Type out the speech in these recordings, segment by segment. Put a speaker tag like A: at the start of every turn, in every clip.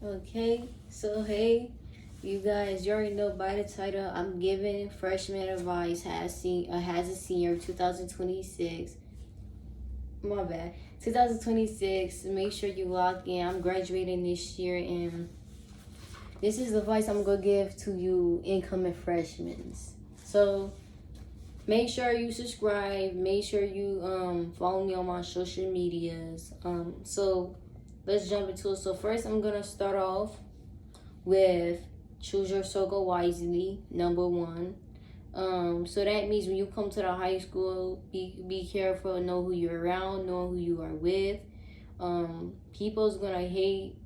A: Okay, so hey, you guys, you already know by the title, I'm giving freshman advice has a senior 2026. My bad. 2026. Make sure you lock in. I'm graduating this year, and this is the advice I'm gonna give to you incoming freshmen. So make sure you subscribe. Make sure you follow me on my social medias. So let's jump into it. So first, I'm gonna start off with choose your circle wisely, number one. So that means when you come to the high school, be careful, know who you're around, know who you are with. People's gonna hate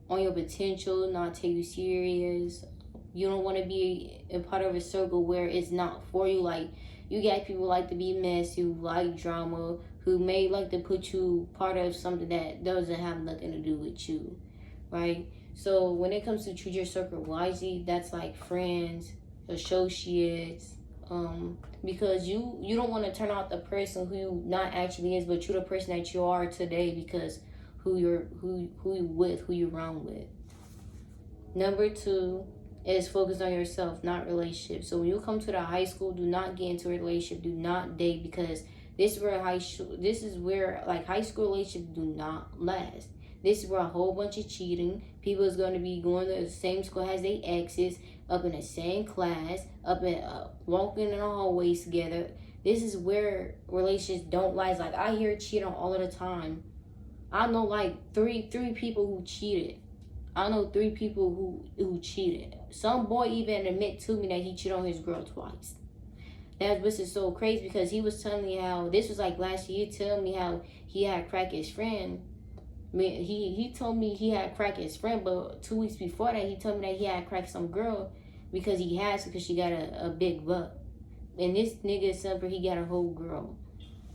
A: on your potential, not take you serious. You don't want to be a part of a circle where it's not for you. Like, you got people like to be messy, who like drama, who may like to put you part of something that doesn't have nothing to do with you, right? So when it comes to choose your circle wisely, that's like friends, associates, because you don't want to turn out the person who you not actually is, but you're the person that you are today because who you with, who you around with. Number two is focus on yourself, not relationships. So when you come to the high school, do not get into a relationship, do not date, because this is where like high school relationships do not last. This is where a whole bunch of cheating. People is going to be going to the same school as they exes, up in the same class, up in walking in the hallways together. This is where relationships don't last. Like, I hear cheating all of the time. I know like three people who cheated. I know three people who cheated. Some boy even admit to me that he cheated on his girl twice. That was just so crazy because he was telling me how this was like last year. He told me how he had cracked his friend. I mean, he told me he had cracked his friend, but 2 weeks before that, he told me that he had cracked some girl because he has because she got a big butt. And this nigga Semper, he got a whole girl.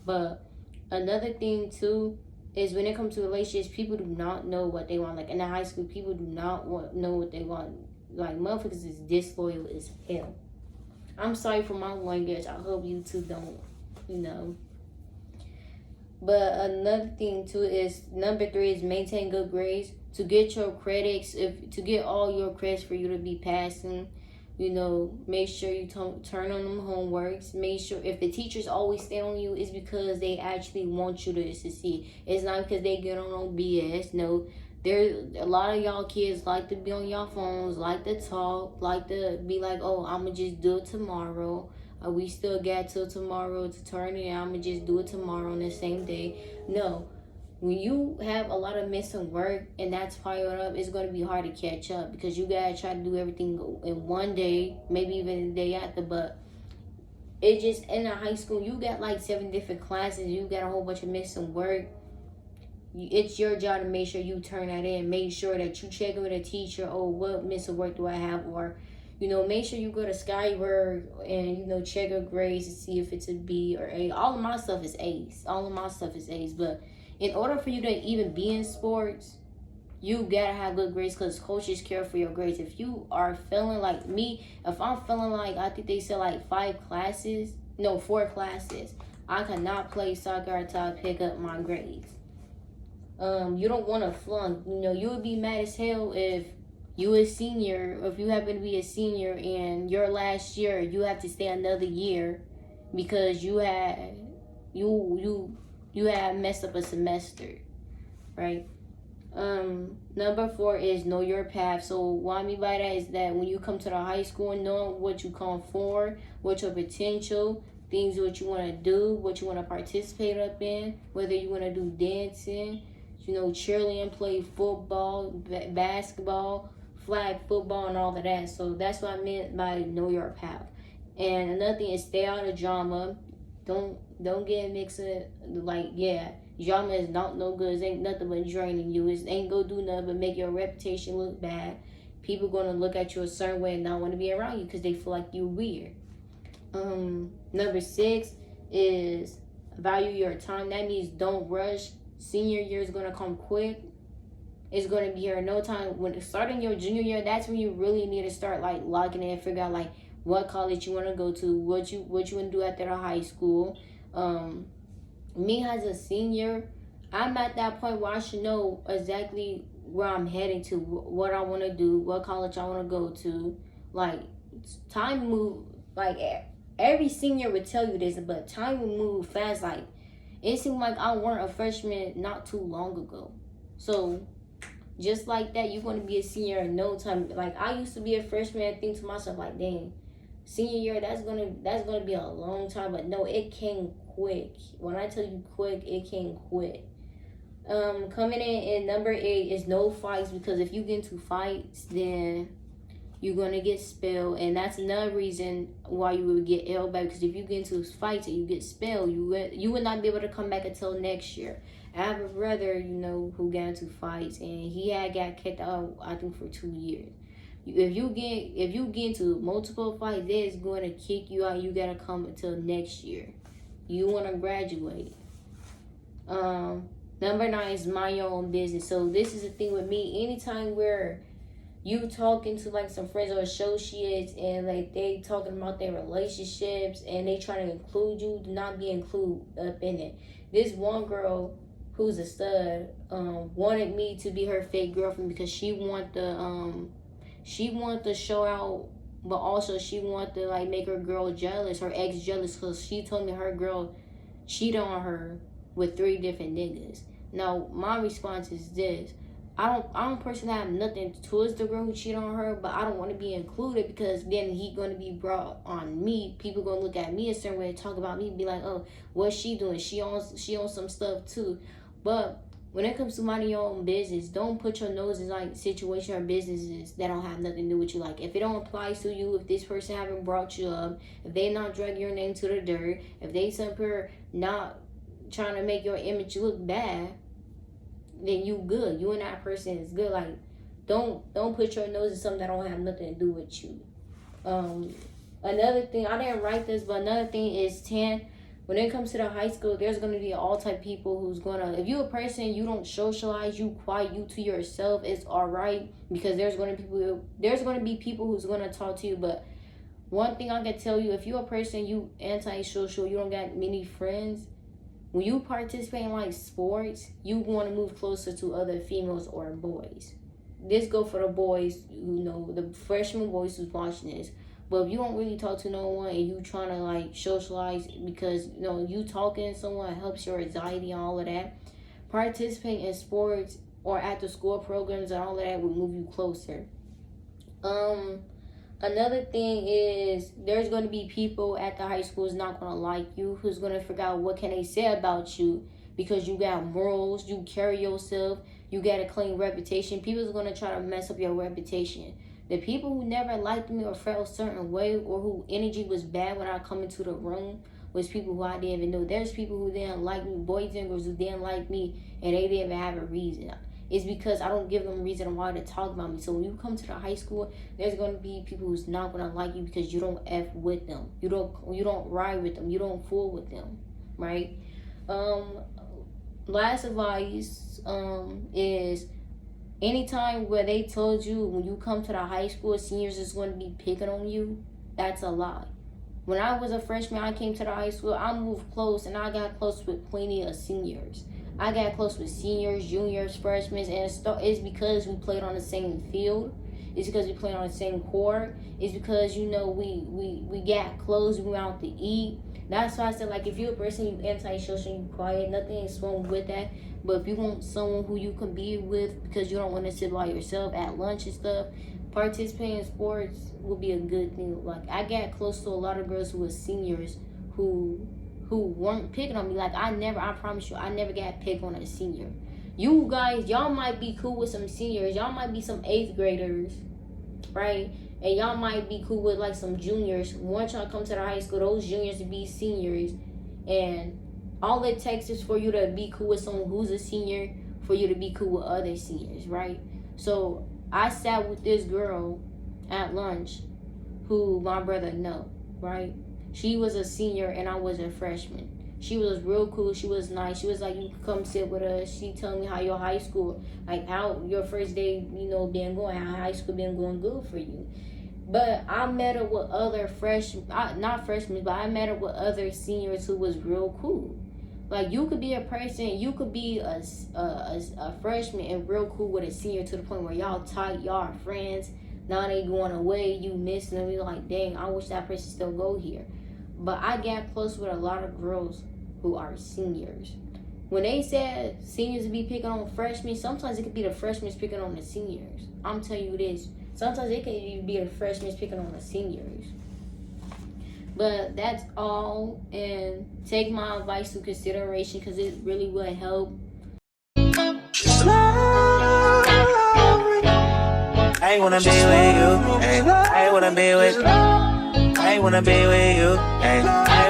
A: But another thing too is when it comes to relationships, people do not know what they want. Like in the high school, people do not know what they want. Like, motherfuckers is disloyal as hell. I'm sorry for my language. I hope you two don't, you know. But another thing too is number three is maintain good grades to get your credits. If to get all your credits for you to be passing, you know, make sure you turn on them homeworks. Make sure if the teachers always stay on you, it's because they actually want you to succeed. It's not because they get on BS. No, there's a lot of y'all kids like to be on y'all phones, like to talk, like to be like, oh, I'ma just do it tomorrow. We still got till tomorrow to turn it. I'ma just do it tomorrow on the same day. No, when you have a lot of missing work and that's piled up, it's going to be hard to catch up because you gotta try to do everything in one day, maybe even the day after. But it just in a high school, you got like 7 different classes, you got a whole bunch of missing work. It's your job to make sure you turn that in. Make sure that you check with a teacher. Oh, what missing work do I have? Or, you know, make sure you go to Skyward and, you know, check your grades to see if it's a B or A. All of my stuff is A's. All of my stuff is A's. But in order for you to even be in sports, you gotta have good grades because coaches care for your grades. If you are feeling like me, if I'm feeling like, I think they said like 4 classes, I cannot play soccer until I pick up my grades. You don't want to flunk. You know, you would be mad as hell if you a senior, or if you happen to be a senior and your last year you have to stay another year because you had messed up a semester, right? Number 4 is know your path. So what I mean by that is that when you come to the high school, know what you come for, what your potential, things what you want to do, what you want to participate up in, whether you want to do dancing, you know, cheerleading, play football, basketball, flag football, and all of that. So that's what I meant by know your path. And another thing is stay out of drama. Don't get mixed in. Like, yeah, drama is not no good. It ain't nothing but draining you. It ain't gonna do nothing but make your reputation look bad. People gonna look at you a certain way and not want to be around you because they feel like you're weird. Number 6 is value your time. That means don't rush. Senior year is gonna come quick. It's gonna be here in no time. When starting your junior year, that's when you really need to start like locking in, figure out like what college you want to go to, what you want to do after the high school. Me as a senior, I'm at that point where I should know exactly where I'm heading to, what I want to do, what college I want to go to. Like, time move, like, every senior would tell you this, but time will move fast. Like, it seemed like I weren't a freshman not too long ago. So, just like that, you're going to be a senior in no time. Like, I used to be a freshman and think to myself, like, dang, senior year, that's gonna be a long time. But no, it came quick. When I tell you quick, it came quick. Coming in number 8 is no fights, because if you get into fights, then you're gonna get spelled, and that's another reason why you would get L back. Because if you get into fights and you get spelled, you would not be able to come back until next year. I have a brother, who got into fights, and he got kicked out, I think, for 2 years. If you get into multiple fights, they're going to kick you out. You gotta come until next year. You want to graduate. Number 9 is mind your own business. So this is the thing with me. Anytime where you talking to like some friends or associates, and like they talking about their relationships and they trying to include you, do not be included up in it. This one girl who's a stud wanted me to be her fake girlfriend because she wanted to show out, but also she wanted to like make her girl jealous, her ex jealous, because she told me her girl cheated on her with 3 different niggas. Now my response is this: I don't personally have nothing towards the girl who cheated on her, but I don't want to be included, because then he going to be brought on me. People going to look at me a certain way, talk about me, be like, oh, what's she doing? She owns some stuff too. But when it comes to minding your own business, don't put your nose in like situation or businesses that don't have nothing to do with you. Like, if it don't apply to you, if this person haven't brought you up, if they not drag your name to the dirt, if they somehow not trying to make your image look bad, then you good. You and that person is good. Like, don't put your nose in something that don't have nothing to do with you. Another thing, I didn't write this, but another thing is 10. When it comes to the high school, there's going to be all type of people who's going to, if you a person, you don't socialize, you quiet, you to yourself, it's all right, because there's going to be people who's going to talk to you. But one thing I can tell you, if you're a person, you antisocial, you don't got many friends, when you participate in like sports, you want to move closer to other females or boys. This go for the boys, the freshman boys who's watching this. But if you don't really talk to no one and you trying to like socialize, because you talking to someone helps your anxiety and all of that, participate in sports or after school programs and all of that will move you closer. Another thing is there's going to be people at the high school who's not going to like you, who's going to figure out what can they say about you, because you got morals, you carry yourself, you got a clean reputation. People's going to try to mess up your reputation. The people who never liked me or felt a certain way, or who energy was bad when I come into the room, was people who I didn't even know. There's people who didn't like me, boys and girls who didn't like me, and they didn't even have a reason. It's because I don't give them a reason why to talk about me. So when you come to the high school, there's going to be people who's not going to like you because you don't F with them. You don't ride with them. You don't fool with them, right? Last advice is anytime where they told you when you come to the high school, seniors is going to be picking on you, that's a lie. When I was a freshman, I came to the high school, I moved close, and I got close with plenty of seniors. I got close with seniors, juniors, freshmen, and it's because we played on the same field. It's because we played on the same court. It's because, we got close, we went out to eat. That's why I said, like, if you're a person, you antisocial, you quiet, nothing is wrong with that. But if you want someone who you can be with because you don't want to sit by yourself at lunch and stuff, participating in sports would be a good thing. Like, I got close to a lot of girls who were seniors who weren't picking on me. Like, I promise you, I never got picked on as a senior. You guys, y'all might be cool with some seniors. Y'all might be some 8th graders, right? And y'all might be cool with like some juniors. Once y'all come to the high school, those juniors to be seniors. And all it takes is for you to be cool with someone who's a senior, for you to be cool with other seniors, right? So I sat with this girl at lunch who my brother know, right? She was a senior and I was a freshman. She was real cool. She was nice. She was like, you can come sit with us. She told me how your high school, like how your first day, been going, how high school been going good for you. But I met her with other not freshmen, but I met her with other seniors who was real cool. Like, you could be a person, you could be a freshman and real cool with a senior to the point where y'all tight, y'all are friends. Now they going away, you missing them. You're like, dang, I wish that person still go here. But I got close with a lot of girls who are seniors. When they said seniors be picking on freshmen, sometimes it could be the freshmen picking on the seniors. I'm telling you this. Sometimes it could even be the freshmen picking on the seniors. But that's all, and take my advice into consideration because it really would help. I wanna be with you. I wanna be with you. I wanna be with you. I wanna